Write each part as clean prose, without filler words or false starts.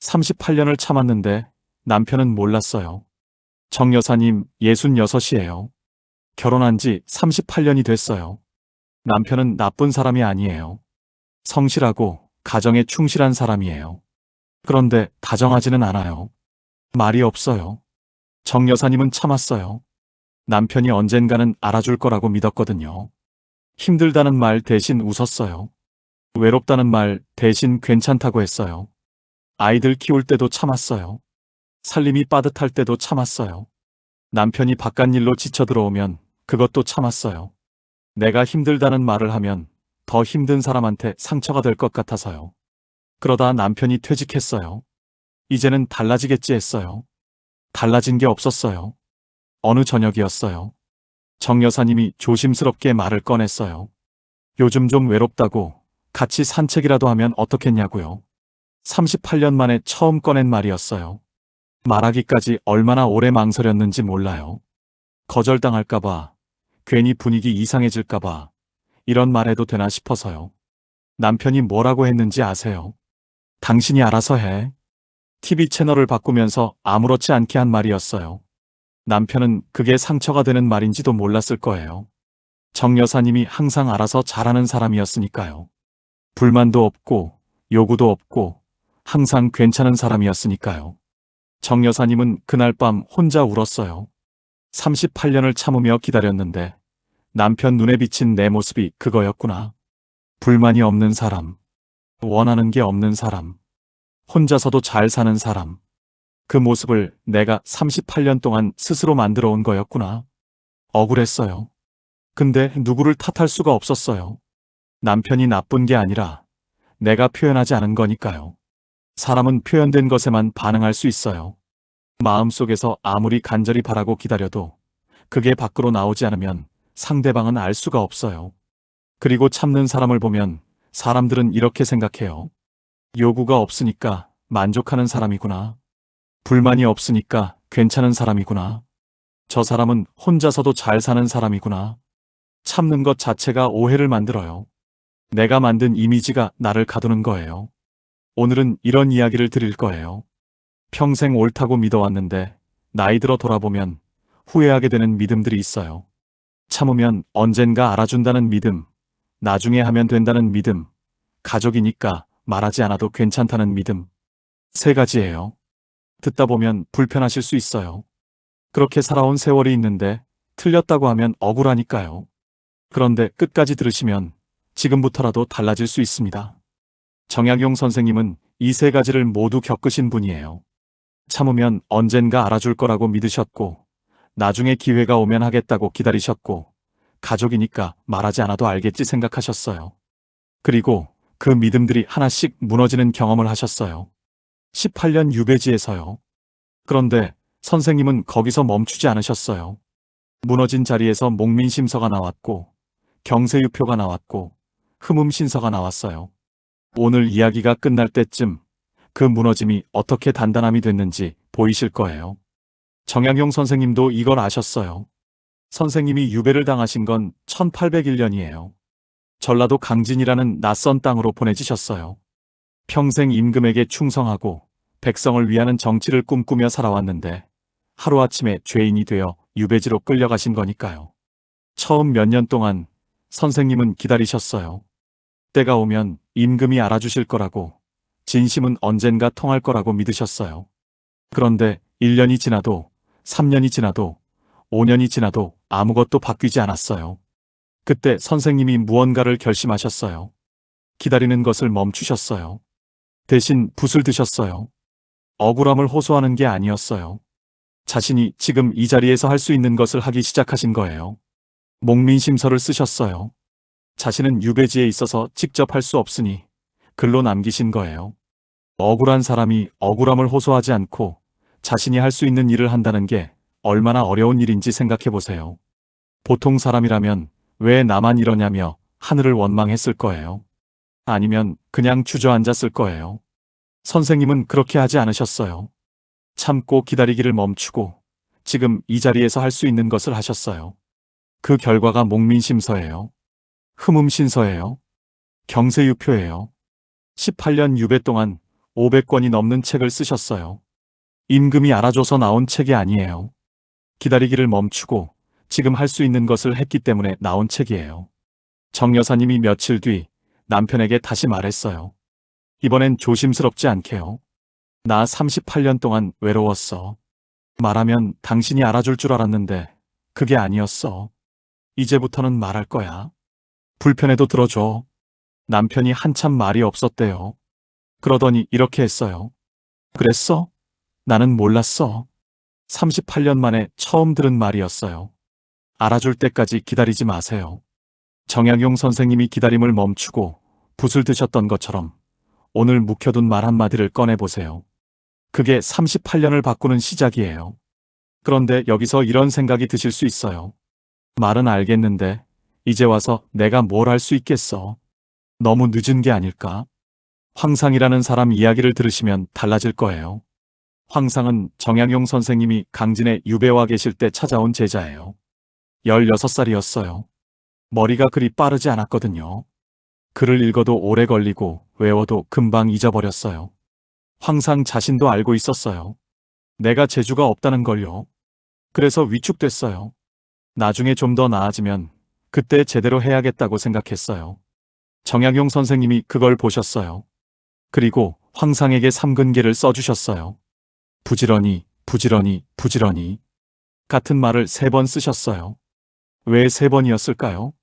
38년을 참았는데 남편은 몰랐어요. 정 여사님 66이에요. 결혼한 지 38년이 됐어요. 남편은 나쁜 사람이 아니에요. 성실하고 가정에 충실한 사람이에요. 그런데 다정하지는 않아요. 말이 없어요. 정 여사님은 참았어요. 남편이 언젠가는 알아줄 거라고 믿었거든요. 힘들다는 말 대신 웃었어요. 외롭다는 말 대신 괜찮다고 했어요. 아이들 키울 때도 참았어요. 살림이 빠듯할 때도 참았어요. 남편이 바깥일로 지쳐 들어오면 그것도 참았어요. 내가 힘들다는 말을 하면 더 힘든 사람한테 상처가 될 것 같아서요. 그러다 남편이 퇴직했어요. 이제는 달라지겠지 했어요. 달라진 게 없었어요. 어느 저녁이었어요. 정 여사님이 조심스럽게 말을 꺼냈어요. 요즘 좀 외롭다고 같이 산책이라도 하면 어떻겠냐고요. 38년 만에 처음 꺼낸 말이었어요. 말하기까지 얼마나 오래 망설였는지 몰라요. 거절당할까봐, 괜히 분위기 이상해질까봐 이런 말 해도 되나 싶어서요. 남편이 뭐라고 했는지 아세요? 당신이 알아서 해. TV 채널을 바꾸면서 아무렇지 않게 한 말이었어요. 남편은 그게 상처가 되는 말인지도 몰랐을 거예요. 정 여사님이 항상 알아서 잘하는 사람이었으니까요. 불만도 없고 요구도 없고 항상 괜찮은 사람이었으니까요. 정 여사님은 그날 밤 혼자 울었어요. 38년을 참으며 기다렸는데 남편 눈에 비친 내 모습이 그거였구나. 불만이 없는 사람, 원하는 게 없는 사람, 혼자서도 잘 사는 사람. 그 모습을 내가 38년 동안 스스로 만들어 온 거였구나. 억울했어요. 근데 누구를 탓할 수가 없었어요. 남편이 나쁜 게 아니라 내가 표현하지 않은 거니까요. 사람은 표현된 것에만 반응할 수 있어요. 마음속에서 아무리 간절히 바라고 기다려도 그게 밖으로 나오지 않으면 상대방은 알 수가 없어요. 그리고 참는 사람을 보면 사람들은 이렇게 생각해요. 요구가 없으니까 만족하는 사람이구나. 불만이 없으니까 괜찮은 사람이구나. 저 사람은 혼자서도 잘 사는 사람이구나. 참는 것 자체가 오해를 만들어요. 내가 만든 이미지가 나를 가두는 거예요. 오늘은 이런 이야기를 드릴 거예요. 평생 옳다고 믿어왔는데 나이 들어 돌아보면 후회하게 되는 믿음들이 있어요. 참으면 언젠가 알아준다는 믿음, 나중에 하면 된다는 믿음, 가족이니까 말하지 않아도 괜찮다는 믿음. 세 가지예요. 듣다 보면 불편하실 수 있어요. 그렇게 살아온 세월이 있는데 틀렸다고 하면 억울하니까요. 그런데 끝까지 들으시면 지금부터라도 달라질 수 있습니다. 정약용 선생님은 이 세 가지를 모두 겪으신 분이에요. 참으면 언젠가 알아줄 거라고 믿으셨고, 나중에 기회가 오면 하겠다고 기다리셨고, 가족이니까 말하지 않아도 알겠지 생각하셨어요. 그리고 그 믿음들이 하나씩 무너지는 경험을 하셨어요. 18년 유배지에서요. 그런데 선생님은 거기서 멈추지 않으셨어요. 무너진 자리에서 목민심서가 나왔고, 경세유표가 나왔고, 흠음신서가 나왔어요. 오늘 이야기가 끝날 때쯤 그 무너짐이 어떻게 단단함이 됐는지 보이실 거예요. 정약용 선생님도 이걸 아셨어요. 선생님이 유배를 당하신 건 1801년이에요. 전라도 강진이라는 낯선 땅으로 보내지셨어요. 평생 임금에게 충성하고 백성을 위하는 정치를 꿈꾸며 살아왔는데 하루아침에 죄인이 되어 유배지로 끌려가신 거니까요. 처음 몇 년 동안 선생님은 기다리셨어요. 때가 오면 임금이 알아주실 거라고, 진심은 언젠가 통할 거라고 믿으셨어요. 그런데 1년이 지나도 3년이 지나도 5년이 지나도 아무것도 바뀌지 않았어요. 그때 선생님이 무언가를 결심하셨어요. 기다리는 것을 멈추셨어요. 대신 붓을 드셨어요. 억울함을 호소하는 게 아니었어요. 자신이 지금 이 자리에서 할 수 있는 것을 하기 시작하신 거예요. 목민심서를 쓰셨어요. 자신은 유배지에 있어서 직접 할 수 없으니 글로 남기신 거예요. 억울한 사람이 억울함을 호소하지 않고 자신이 할 수 있는 일을 한다는 게 얼마나 어려운 일인지 생각해 보세요. 보통 사람이라면 왜 나만 이러냐며 하늘을 원망했을 거예요. 아니면 그냥 주저앉았을 거예요. 선생님은 그렇게 하지 않으셨어요. 참고 기다리기를 멈추고 지금 이 자리에서 할 수 있는 것을 하셨어요. 그 결과가 목민심서예요. 흠음신서예요. 경세유표예요. 18년 유배 동안 500권이 넘는 책을 쓰셨어요. 임금이 알아줘서 나온 책이 아니에요. 기다리기를 멈추고 지금 할 수 있는 것을 했기 때문에 나온 책이에요. 정 여사님이 며칠 뒤 남편에게 다시 말했어요. 이번엔 조심스럽지 않게요. 나 38년 동안 외로웠어. 말하면 당신이 알아줄 줄 알았는데 그게 아니었어. 이제부터는 말할 거야. 불편해도 들어줘. 남편이 한참 말이 없었대요. 그러더니 이렇게 했어요. 그랬어? 나는 몰랐어. 38년 만에 처음 들은 말이었어요. 알아줄 때까지 기다리지 마세요. 정약용 선생님이 기다림을 멈추고 붓을 드셨던 것처럼 오늘 묵혀둔 말 한마디를 꺼내보세요. 그게 38년을 바꾸는 시작이에요. 그런데 여기서 이런 생각이 드실 수 있어요. 말은 알겠는데 이제 와서 내가 뭘 할 수 있겠어. 너무 늦은 게 아닐까? 황상이라는 사람 이야기를 들으시면 달라질 거예요. 황상은 정약용 선생님이 강진에 유배와 계실 때 찾아온 제자예요. 16살이었어요. 머리가 그리 빠르지 않았거든요. 글을 읽어도 오래 걸리고 외워도 금방 잊어버렸어요. 황상 자신도 알고 있었어요. 내가 재주가 없다는 걸요. 그래서 위축됐어요. 나중에 좀 더 나아지면 그때 제대로 해야겠다고 생각했어요. 정약용 선생님이 그걸 보셨어요. 그리고 황상에게 삼근계를 써주셨어요. 부지런히, 부지런히, 부지런히 같은 말을 3번 쓰셨어요. 왜 3번이었을까요?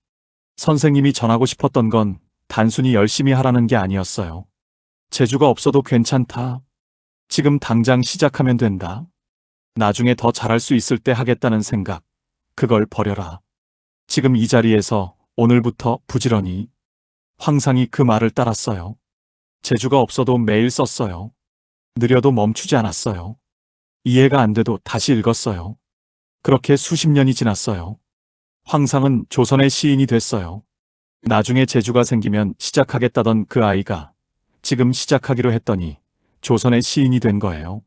선생님이 전하고 싶었던 건 단순히 열심히 하라는 게 아니었어요. 재주가 없어도 괜찮다. 지금 당장 시작하면 된다. 나중에 더 잘할 수 있을 때 하겠다는 생각. 그걸 버려라. 지금 이 자리에서 오늘부터 부지런히. 황상이 그 말을 따랐어요. 재주가 없어도 매일 썼어요. 느려도 멈추지 않았어요. 이해가 안 돼도 다시 읽었어요. 그렇게 수십 년이 지났어요. 황상은 조선의 시인이 됐어요. 나중에 재주가 생기면 시작하겠다던 그 아이가 지금 시작하기로 했더니 조선의 시인이 된 거예요.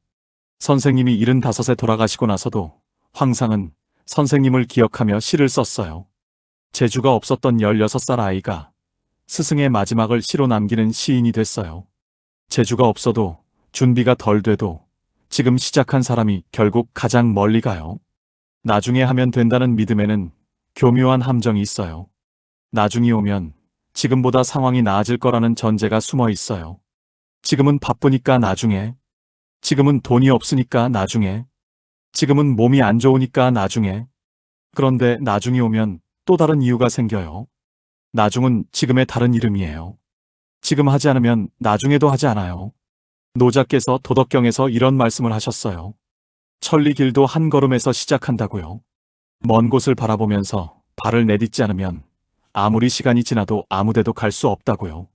선생님이 75세 돌아가시고 나서도 황상은 선생님을 기억하며 시를 썼어요. 재주가 없었던 16살 아이가 스승의 마지막을 시로 남기는 시인이 됐어요. 재주가 없어도 준비가 덜 돼도 지금 시작한 사람이 결국 가장 멀리 가요. 나중에 하면 된다는 믿음에는 교묘한 함정이 있어요. 나중이 오면 지금보다 상황이 나아질 거라는 전제가 숨어 있어요. 지금은 바쁘니까 나중에. 지금은 돈이 없으니까 나중에. 지금은 몸이 안 좋으니까 나중에. 그런데 나중이 오면 또 다른 이유가 생겨요. 나중은 지금의 다른 이름이에요. 지금 하지 않으면 나중에도 하지 않아요. 노자께서 도덕경에서 이런 말씀을 하셨어요. 천리길도 한 걸음에서 시작한다고요. 먼 곳을 바라보면서 발을 내딛지 않으면 아무리 시간이 지나도 아무데도 갈 수 없다고요.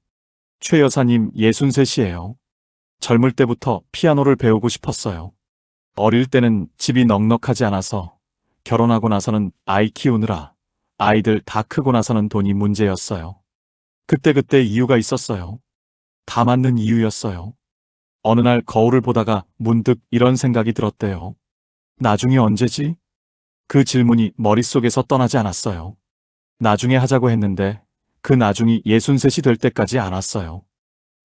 최 여사님 63이에요. 젊을 때부터 피아노를 배우고 싶었어요. 어릴 때는 집이 넉넉하지 않아서 결혼하고 나서는 아이 키우느라 아이들 다 크고 나서는 돈이 문제였어요. 그때그때 이유가 있었어요. 다 맞는 이유였어요. 어느 날 거울을 보다가 문득 이런 생각이 들었대요. 나중에 언제지? 그 질문이 머릿속에서 떠나지 않았어요. 나중에 하자고 했는데 그 나중이 63이 될 때까지 안 왔어요.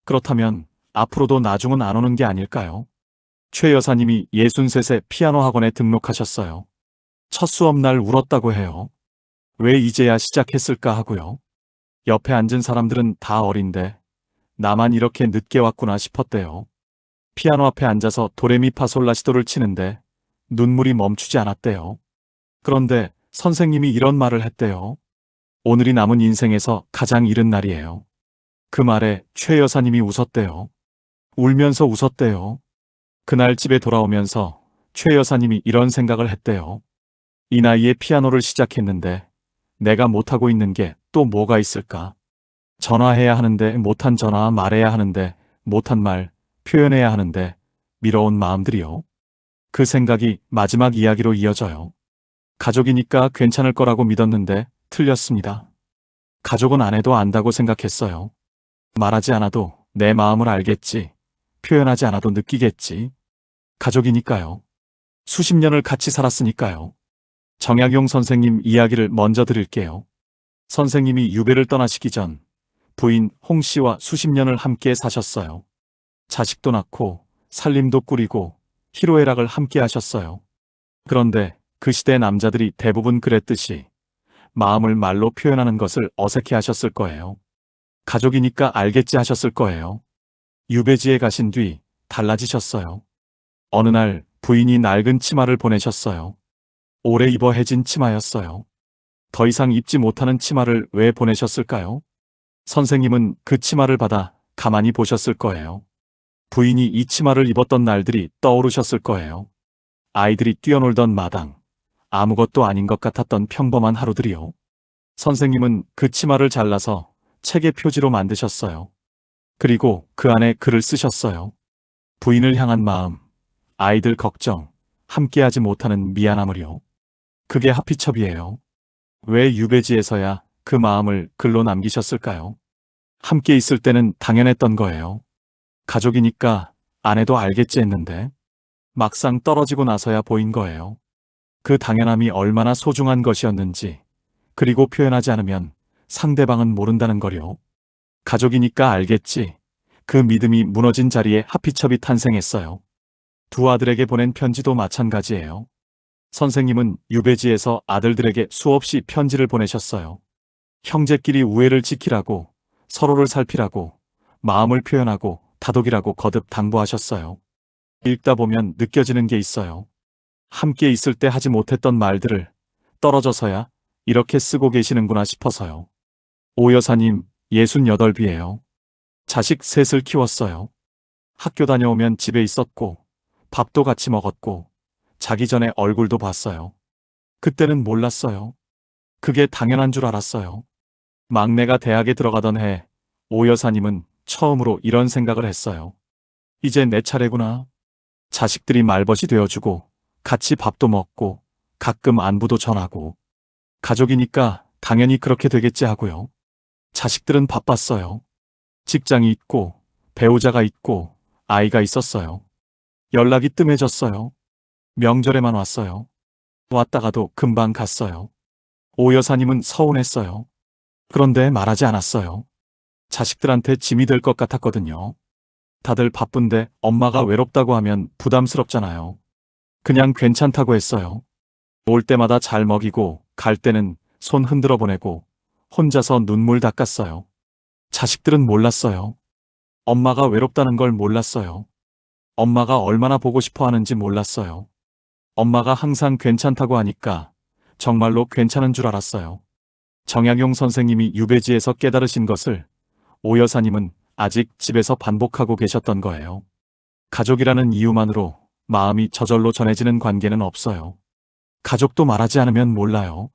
그렇다면 앞으로도 나중은 안 오는 게 아닐까요? 최 여사님이 63세 피아노 학원에 등록하셨어요. 첫 수업날 울었다고 해요. 왜 이제야 시작했을까 하고요. 옆에 앉은 사람들은 다 어린데 나만 이렇게 늦게 왔구나 싶었대요. 피아노 앞에 앉아서 도레미파솔라시도를 치는데 눈물이 멈추지 않았대요. 그런데 선생님이 이런 말을 했대요. 오늘이 남은 인생에서 가장 이른 날이에요. 그 말에 최 여사님이 웃었대요. 울면서 웃었대요. 그날 집에 돌아오면서 최 여사님이 이런 생각을 했대요. 이 나이에 피아노를 시작했는데 내가 못하고 있는 게 또 뭐가 있을까? 전화해야 하는데 못한 전화, 말해야 하는데 못한 말, 표현해야 하는데 미뤄온 마음들이요. 그 생각이 마지막 이야기로 이어져요. 가족이니까 괜찮을 거라고 믿었는데 틀렸습니다. 가족은 안 해도 안다고 생각했어요. 말하지 않아도 내 마음을 알겠지. 표현하지 않아도 느끼겠지. 가족이니까요. 수십 년을 같이 살았으니까요. 정약용 선생님 이야기를 먼저 드릴게요. 선생님이 유배를 떠나시기 전 부인 홍 씨와 수십 년을 함께 사셨어요. 자식도 낳고 살림도 꾸리고 희로애락을 함께 하셨어요. 그런데 그 시대 남자들이 대부분 그랬듯이 마음을 말로 표현하는 것을 어색해 하셨을 거예요. 가족이니까 알겠지 하셨을 거예요. 유배지에 가신 뒤 달라지셨어요. 어느 날 부인이 낡은 치마를 보내셨어요. 오래 입어 해진 치마였어요. 더 이상 입지 못하는 치마를 왜 보내셨을까요? 선생님은 그 치마를 받아 가만히 보셨을 거예요. 부인이 이 치마를 입었던 날들이 떠오르셨을 거예요. 아이들이 뛰어놀던 마당, 아무것도 아닌 것 같았던 평범한 하루들이요. 선생님은 그 치마를 잘라서 책의 표지로 만드셨어요. 그리고 그 안에 글을 쓰셨어요. 부인을 향한 마음, 아이들 걱정, 함께하지 못하는 미안함을요. 그게 하피첩이에요. 왜 유배지에서야 그 마음을 글로 남기셨을까요? 함께 있을 때는 당연했던 거예요. 가족이니까 아내도 알겠지 했는데 막상 떨어지고 나서야 보인 거예요. 그 당연함이 얼마나 소중한 것이었는지, 그리고 표현하지 않으면 상대방은 모른다는 거요. 가족이니까 알겠지. 그 믿음이 무너진 자리에 하피첩이 탄생했어요. 두 아들에게 보낸 편지도 마찬가지예요. 선생님은 유배지에서 아들들에게 수없이 편지를 보내셨어요. 형제끼리 우애를 지키라고, 서로를 살피라고, 마음을 표현하고 다독이라고 거듭 당부하셨어요. 읽다 보면 느껴지는 게 있어요. 함께 있을 때 하지 못했던 말들을 떨어져서야 이렇게 쓰고 계시는구나 싶어서요. 오 여사님, 68이에요. 자식 셋을 키웠어요. 학교 다녀오면 집에 있었고, 밥도 같이 먹었고, 자기 전에 얼굴도 봤어요. 그때는 몰랐어요. 그게 당연한 줄 알았어요. 막내가 대학에 들어가던 해, 오 여사님은 처음으로 이런 생각을 했어요. 이제 내 차례구나. 자식들이 말벗이 되어주고, 같이 밥도 먹고, 가끔 안부도 전하고, 가족이니까 당연히 그렇게 되겠지 하고요. 자식들은 바빴어요. 직장이 있고, 배우자가 있고, 아이가 있었어요. 연락이 뜸해졌어요. 명절에만 왔어요. 왔다가도 금방 갔어요. 오 여사님은 서운했어요. 그런데 말하지 않았어요. 자식들한테 짐이 될 것 같았거든요. 다들 바쁜데 엄마가 외롭다고 하면 부담스럽잖아요. 그냥 괜찮다고 했어요. 올 때마다 잘 먹이고 갈 때는 손 흔들어 보내고 혼자서 눈물 닦았어요. 자식들은 몰랐어요. 엄마가 외롭다는 걸 몰랐어요. 엄마가 얼마나 보고 싶어 하는지 몰랐어요. 엄마가 항상 괜찮다고 하니까 정말로 괜찮은 줄 알았어요. 정약용 선생님이 유배지에서 깨달으신 것을 오 여사님은 아직 집에서 반복하고 계셨던 거예요. 가족이라는 이유만으로 마음이 저절로 전해지는 관계는 없어요. 가족도 말하지 않으면 몰라요.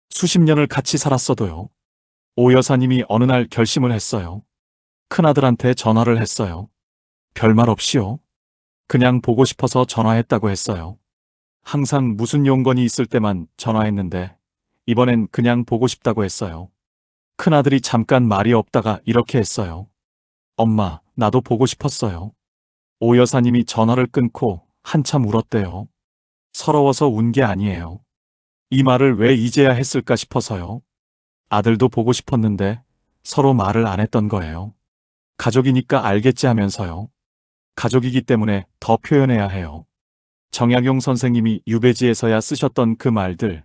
수십 년을 같이 살았어도요. 오 여사님이 어느 날 결심을 했어요. 큰아들한테 전화를 했어요. 별말 없이요. 그냥 보고 싶어서 전화했다고 했어요. 항상 무슨 용건이 있을 때만 전화했는데 이번엔 그냥 보고 싶다고 했어요. 큰아들이 잠깐 말이 없다가 이렇게 했어요. 엄마, 나도 보고 싶었어요. 오 여사님이 전화를 끊고 한참 울었대요. 서러워서 운 게 아니에요. 이 말을 왜 이제야 했을까 싶어서요. 아들도 보고 싶었는데 서로 말을 안 했던 거예요. 가족이니까 알겠지 하면서요. 가족이기 때문에 더 표현해야 해요. 정약용 선생님이 유배지에서야 쓰셨던 그 말들,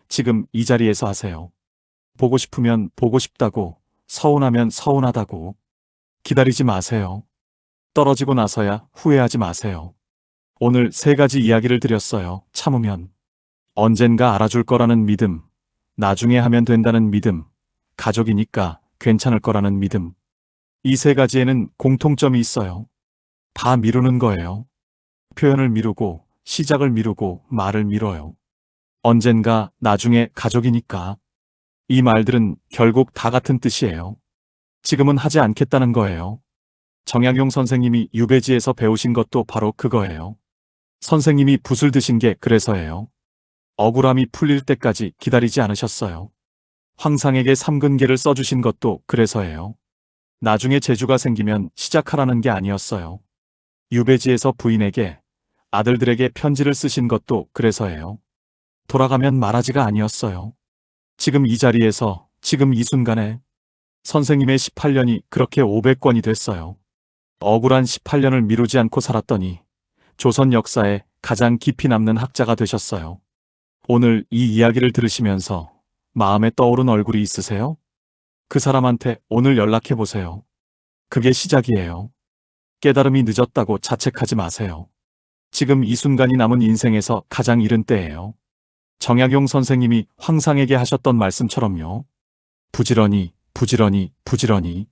지금 이 자리에서 하세요. 보고 싶으면 보고 싶다고, 서운하면 서운하다고. 기다리지 마세요. 떨어지고 나서야 후회하지 마세요. 오늘 3가지 이야기를 드렸어요. 참으면. 언젠가 알아줄 거라는 믿음, 나중에 하면 된다는 믿음, 가족이니까 괜찮을 거라는 믿음. 이 3가지에는 공통점이 있어요. 다 미루는 거예요. 표현을 미루고, 시작을 미루고, 말을 미뤄요. 언젠가, 나중에 가족이니까. 이 말들은 결국 다 같은 뜻이에요. 지금은 하지 않겠다는 거예요. 정약용 선생님이 유배지에서 배우신 것도 바로 그거예요. 선생님이 붓을 드신 게 그래서예요. 억울함이 풀릴 때까지 기다리지 않으셨어요. 황상에게 3근계를 써주신 것도 그래서예요. 나중에 재주가 생기면 시작하라는 게 아니었어요. 유배지에서 부인에게, 아들들에게 편지를 쓰신 것도 그래서예요. 돌아가면 말하지가 아니었어요. 지금 이 자리에서, 지금 이 순간에 선생님의 18년이 그렇게 500권이 됐어요. 억울한 18년을 미루지 않고 살았더니 조선 역사에 가장 깊이 남는 학자가 되셨어요. 오늘 이 이야기를 들으시면서 마음에 떠오른 얼굴이 있으세요? 그 사람한테 오늘 연락해 보세요. 그게 시작이에요. 깨달음이 늦었다고 자책하지 마세요. 지금 이 순간이 남은 인생에서 가장 이른 때예요. 정약용 선생님이 황상에게 하셨던 말씀처럼요. 부지런히, 부지런히, 부지런히.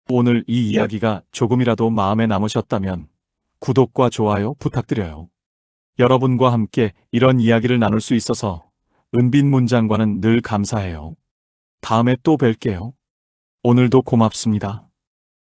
오늘 이 이야기가 조금이라도 마음에 남으셨다면 구독과 좋아요 부탁드려요. 여러분과 함께 이런 이야기를 나눌 수 있어서 은빈 문장관은 늘 감사해요. 다음에 또 뵐게요. 오늘도 고맙습니다.